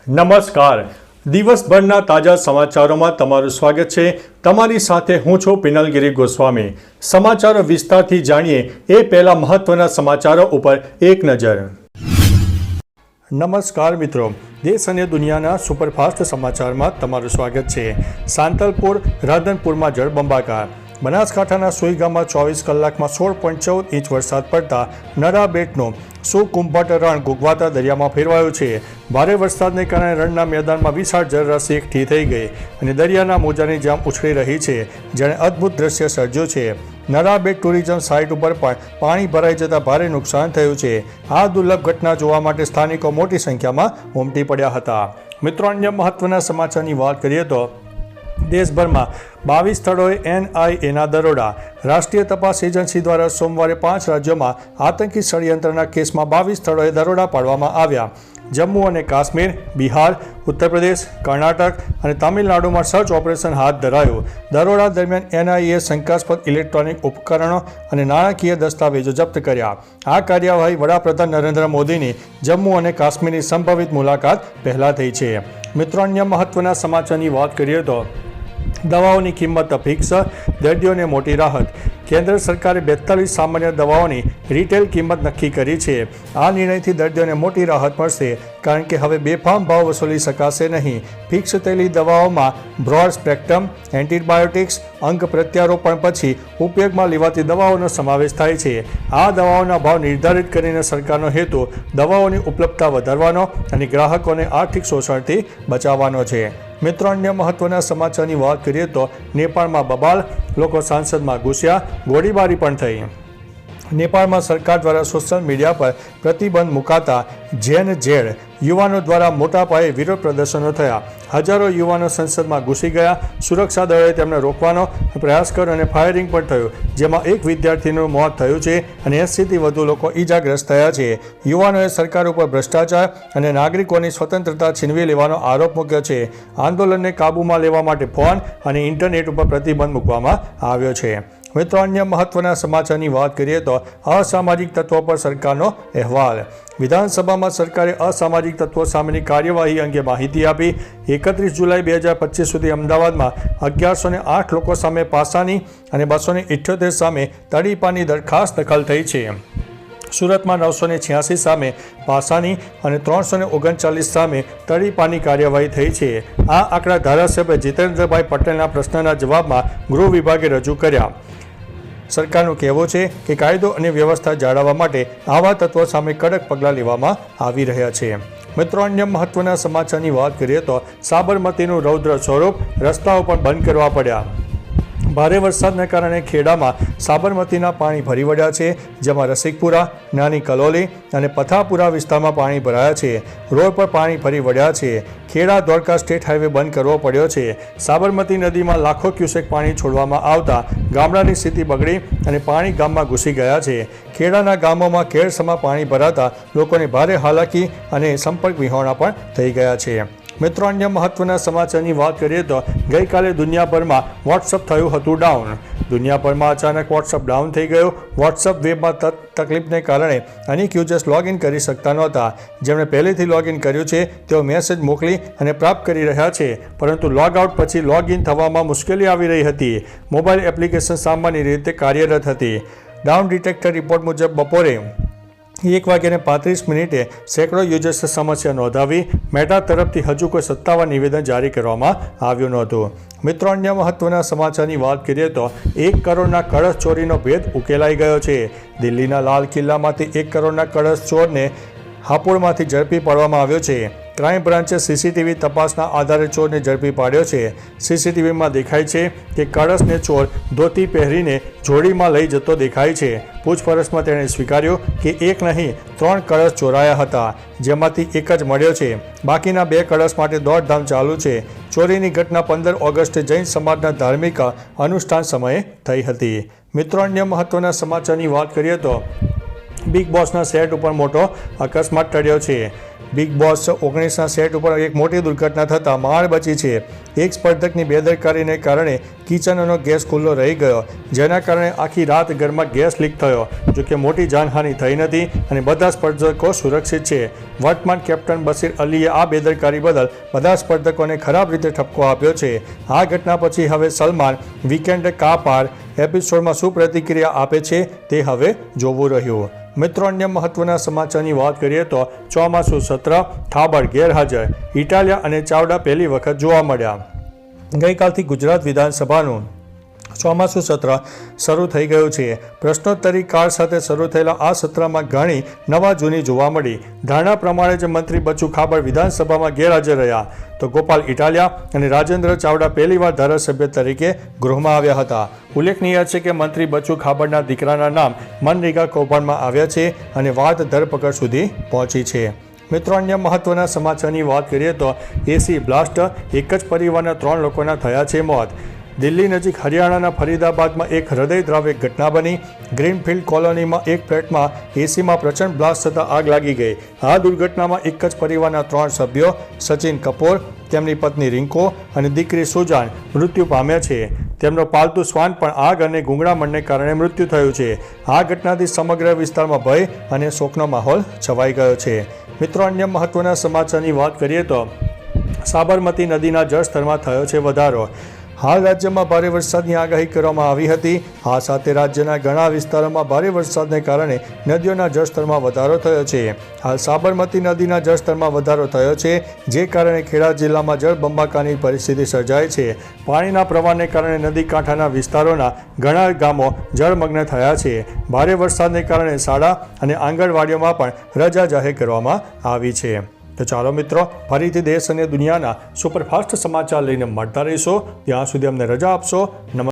નમસ્કાર. દિવસભરના તાજા સમાચારોમાં તમારું સ્વાગત છે. તમારી સાથે હું છું પિનલગીરી ગોસ્વામી. સમાચારો વિસ્તારથી જાણીએ એ પહેલા મહત્વના સમાચારો ઉપર એક નજર. નમસ્કાર મિત્રો, દેશ અને દુનિયાના સુપરફાસ્ટ સમાચારમાં તમારું સ્વાગત છે. સાંતલપુર રાધનપુરમાં જળબંબાકાર. બનાસકાંઠાના સોઈ ગામમાં 24 કલાકમાં 16.14 ઇંચ વરસાદ પડતા નરાબેટનું સુકુંભટ રણ ગુગવાતા દરિયામાં ફેરવાયું છે. ભારે વરસાદને કારણે રણના મેદાનમાં વિશાળ જળરાશિ એકઠી થઈ ગઈ અને દરિયાના મોજાની જામ ઉછળી રહી છે, જેણે અદ્ભુત દ્રશ્ય સર્જ્યું છે. નરાબેટ ટુરિઝમ સાઇટ ઉપર પણ પાણી ભરાઈ જતાં ભારે નુકસાન થયું છે. આ દુર્લભ ઘટના જોવા માટે સ્થાનિકો મોટી સંખ્યામાં ઉમટી પડ્યા હતા. મિત્રો, અન્ય મહત્વના સમાચારની વાત કરીએ તો દેશભરમાં 22 સ્થળોએ NIAના દરોડા. રાષ્ટ્રીય તપાસ એજન્સી દ્વારા સોમવારે 5 રાજ્યોમાં આતંકી ષડયંત્રના કેસમાં 22 સ્થળોએ દરોડા પાડવામાં આવ્યા. જમ્મુ અને કાશ્મીર, બિહાર, ઉત્તર પ્રદેશ, કર્ણાટક અને તમિલનાડુમાં સર્ચ ઓપરેશન હાથ ધરાયું. દરોડા દરમિયાન NIAએ શંકાસ્પદ ઇલેક્ટ્રોનિક ઉપકરણો અને નાણાકીય દસ્તાવેજો જપ્ત કર્યા. આ કાર્યવાહી વડાપ્રધાન નરેન્દ્ર મોદીની જમ્મુ અને કાશ્મીરની સંભવિત મુલાકાત પહેલા થઈ છે. મિત્રો, અન્ય મહત્વના સમાચારની વાત કરીએ તો દવાઓની કિંમત ફિક્સ, દર્દીઓને મોટી રાહત. કેન્દ્ર સરકારે 42 સામાન્ય દવાઓની રિટેલ કિંમત નક્કી કરી છે. આ નિર્ણયથી દર્દીઓને મોટી રાહત મળશે, કારણ કે હવે બેફામ ભાવ વસૂલી શકાશે નહીં. ફિક્સ થયેલી દવાઓમાં બ્રોડ સ્પેક્ટ્રમ એન્ટીબાયોટિક્સ, અંગ પ્રત્યારોપણ પછી ઉપયોગમાં લેવાતી દવાઓનો સમાવેશ થાય છે. આ દવાઓના ભાવ નિર્ધારિત કરીને સરકારનો હેતુ દવાઓની ઉપલબ્ધતા વધારવાનો અને ગ્રાહકોને આર્થિક શોષણથી બચાવવાનો છે. મિત્રો, અન્ય મહત્વના સમાચારની વાત કરીએ તો નેપાળમાં બબાલ, લોકો સંસદમાં ઘૂસ્યા, ગોળીબારી પણ થઈ. નેપાળમાં સરકાર દ્વારા સોશિયલ મીડિયા પર પ્રતિબંધ મુકાતા જેન-ઝેડ યુવાનો દ્વારા મોટા પાયે વિરોધ પ્રદર્શનો થયા. હજારો યુવાનો સંસદમાં ઘૂસી ગયા. સુરક્ષા દળોએ તેમને રોકવાનો પ્રયાસ કર્યો અને ફાયરિંગ પણ થયું, જેમાં એક વિદ્યાર્થીનું મોત થયું છે અને 80થી વધુ લોકો ઈજાગ્રસ્ત થયા છે. યુવાનોએ સરકાર ઉપર ભ્રષ્ટાચાર અને નાગરિકોની સ્વતંત્રતા છીનવી લેવાનો આરોપ મૂક્યો છે. આંદોલનને કાબૂમાં લેવા માટે ફોન અને ઇન્ટરનેટ ઉપર પ્રતિબંધ મૂકવામાં આવ્યો છે. મિત્રો, અન્ય મહત્વના સમાચારની વાત કરીએ તો અસામાજિક તત્વો પર સરકારનો અહેવાલ. વિધાનસભામાં સરકારે અસામાજિક તત્વો સામેની કાર્યવાહી અંગે માહિતી આપી. 31 જુલાઈ 2025 સુધી અમદાવાદમાં 1108 લોકો સામે પાસાની અને 278 સામે તડીપાની દરખાસ્ત દાખલ થઈ છે. સુરતમાં 986 સામે પાસાની અને 339 સામે તડીપાની કાર્યવાહી થઈ છે. આ આંકડા ધારાસભ્ય જીતેન્દ્રભાઈ પટેલના પ્રશ્નના જવાબમાં ગૃહ વિભાગે રજૂ કર્યા. સરકારનું કહેવું છે કે કાયદો અને વ્યવસ્થા જાળવવા માટે આવા તત્વો સામે કડક પગલાં લેવામાં આવી રહ્યા છે. મિત્રો, અન્ય મહત્વના સમાચારની વાત કરીએ તો સાબરમતીનું રૌદ્ર સ્વરૂપ, રસ્તાઓ પણ બંધ કરવા પડ્યા. ભારે વરસાદને કારણે ખેડામાં સાબરમતીના પાણી ભરી વળ્યા છે, જેમાં રસિકપુરા, નાની કલોલી અને પથાપુરા વિસ્તારમાં પાણી ભરાયા છે. રોડ પર પાણી ભરી વળ્યા છે. ખેડા ધોળકા સ્ટેટ હાઈવે બંધ કરવો પડ્યો છે. સાબરમતી નદીમાં લાખો ક્યુસેક પાણી છોડવામાં આવતા ગામડાની સ્થિતિ બગડી અને પાણી ગામમાં ઘૂસી ગયા છે. ખેડાના ગામોમાં કેરસમાં પાણી ભરાતા લોકોને ભારે હાલાકી અને સંપર્ક વિહોણા પણ થઈ ગયા છે. મિત્રો, અન્ય મહત્વના સમાચારની વાત કરીએ તો ગઈકાલે દુનિયાભરમાં વોટ્સઅપ થયું હતું ડાઉન. દુનિયાભરમાં અચાનક વોટ્સઅપ ડાઉન થઈ ગયું. વોટ્સઅપ વેબમાં તકલીફને કારણે અનેક યુઝર્સ લોગિન કરી શકતા નહોતા. જેમણે પહેલેથી લોગિન કર્યું છે તેઓ મેસેજ મોકલી અને પ્રાપ્ત કરી રહ્યા છે, પરંતુ લોગઆઉટ પછી લોગિન થવામાં મુશ્કેલી આવી રહી હતી. મોબાઈલ એપ્લિકેશન સામાન્ય રીતે કાર્યરત હતી. ડાઉન ડિટેક્ટર રિપોર્ટ મુજબ બપોરે 1:35 સેંકડો યુઝર્સે સમસ્યા નોંધાવી. મેટા તરફથી હજુ કોઈ સત્તાવાર નિવેદન જારી કરવામાં આવ્યું નહોતું. મિત્રો, અન્ય મહત્વના સમાચારની વાત કરીએ તો 1 કરોડના કળશ ચોરીનો ભેદ ઉકેલાઈ ગયો છે. દિલ્હીના લાલ કિલ્લામાંથી 1 કરોડના કળશ ચોરને હાપોળમાંથી ઝડપી પાડવામાં આવ્યો છે. ક્રાઇમ બ્રાન્ચે CCTV તપાસના આધારે ચોરને ઝડપી પાડ્યો છે. CCTVમાં દેખાય છે કે કળશને ચોર ધોતી પહેરીને જોડીમાં લઈ જતો દેખાય છે. પૂછપરછમાં તેણે સ્વીકાર્યું કે 1 નહીં 3 કળશ ચોરાયા હતા, જેમાંથી 1 જ મળ્યો છે. બાકીના 2 કળશ માટે દોડધામ ચાલુ છે. ચોરીની ઘટના 15 ઓગસ્ટે જૈન સમાજના ધાર્મિક અનુષ્ઠાન સમયે થઈ હતી. મિત્રો, અન્ય મહત્વના સમાચારની વાત કરીએ તો બિગ બોસના સેટ ઉપર મોટો અકસ્માત ટળ્યો છે. બિગ બોસ 19ના સેટ ઉપર એક મોટી દુર્ઘટના થતાં માળ બચી છે. એક સ્પર્ધકની બેદરકારીને કારણે કિચનનો ગેસ ખુલ્લો રહી ગયો, જેના કારણે આખી રાત ઘરમાં ગેસ લીક થયો. જોકે મોટી જાનહાનિ થઈ નથી અને બધા સ્પર્ધકો સુરક્ષિત છે. વર્તમાન કેપ્ટન બશીર અલીએ આ બેદરકારી બદલ બધા સ્પર્ધકોને ખરાબ રીતે ઠપકો આપ્યો છે. આ ઘટના પછી હવે સલમાન વીકેન્ડ કા પાર એપિસોડમાં શું પ્રતિક્રિયા આપે છે તે હવે જોવું રહ્યું. મિત્રો, અન્ય મહત્વના સમાચારની વાત કરીએ તો ચોમાસું સત્ર, ઠાબર ગેરહાજર, ઇટાલિયા અને ચાવડા પહેલી વખત જોવા મળ્યા. ગઈકાલથી ગુજરાત વિધાનસભાનું ચોમાસું સત્ર શરૂ થઈ ગયું છે. પ્રશ્નોત્તરી કાળ સાથે શરૂ થયેલા આ સત્રમાં ઘણી નવા જૂની જોવા મળી. ધારણા પ્રમાણે જ મંત્રી બચુ ખાબડ વિધાનસભામાં ગેરહાજર રહ્યા, તો ગોપાલ ઇટાલિયા અને રાજેન્દ્ર ચાવડા પહેલીવાર ધારાસભ્ય તરીકે ગૃહમાં આવ્યા હતા. ઉલ્લેખનીય છે કે મંત્રી બચુ ખાબડના દીકરાના નામ મનરેગા કૌભાંડમાં આવ્યા છે અને વાત ધરપકડ સુધી પહોંચી છે. મિત્રો, અન્ય મહત્વના સમાચારની વાત કરીએ તો એસી બ્લાસ્ટ, એક જ પરિવારના 3 લોકોના થયા છે મોત. દિલ્હી નજીક હરિયાણાના ફરીદાબાદમાં એક હૃદયદ્રાવક ઘટના બની. ગ્રીનફિલ્ડ કોલોનીમાં એક ફ્લેટમાં એસીમાં પ્રચંડ બ્લાસ્ટ થતાં આગ લાગી ગઈ. આ દુર્ઘટનામાં એક જ પરિવારના 3 સભ્યો સચિન કપૂર, તેમની પત્ની રિંકો અને દીકરી સુજાન મૃત્યુ પામ્યા છે. તેમનો પાલતુ શ્વાન પણ આગ અને ગૂંગળામણને કારણે મૃત્યુ થયું છે. આ ઘટનાથી સમગ્ર વિસ્તારમાં ભય અને શોકનો માહોલ છવાઈ ગયો છે. મિત્રો, અન્ય મહત્વના સમાચારની વાત કરીએ તો સાબરમતી નદીના જળસ્તરમાં થયો છે વધારો. હાલ રાજ્યમાં ભારે વરસાદની આગાહી કરવામાં આવી હતી. આ સાથે રાજ્યના ઘણા વિસ્તારોમાં ભારે વરસાદને કારણે નદીઓના જળસ્તરમાં વધારો થયો છે. હાલ સાબરમતી નદીના જળસ્તરમાં વધારો થયો છે, જે કારણે ખેડા જિલ્લામાં જળબંબાકારની પરિસ્થિતિ સર્જાઈ છે. પાણીના પ્રવાહને કારણે નદી કાંઠાના વિસ્તારોના ઘણા ગામો જળમગ્ન થયા છે. ભારે વરસાદને કારણે શાળા અને આંગણવાડીઓમાં પણ રજા જાહેર કરવામાં આવી છે. તો ચાલો મિત્રો, ફરીથી દેશ અને દુનિયાના સુપરફાસ્ટ સમાચાર લઈને મળતા રહીશો. ત્યાં સુધી અમને રજા આપશો. નમસ્કાર.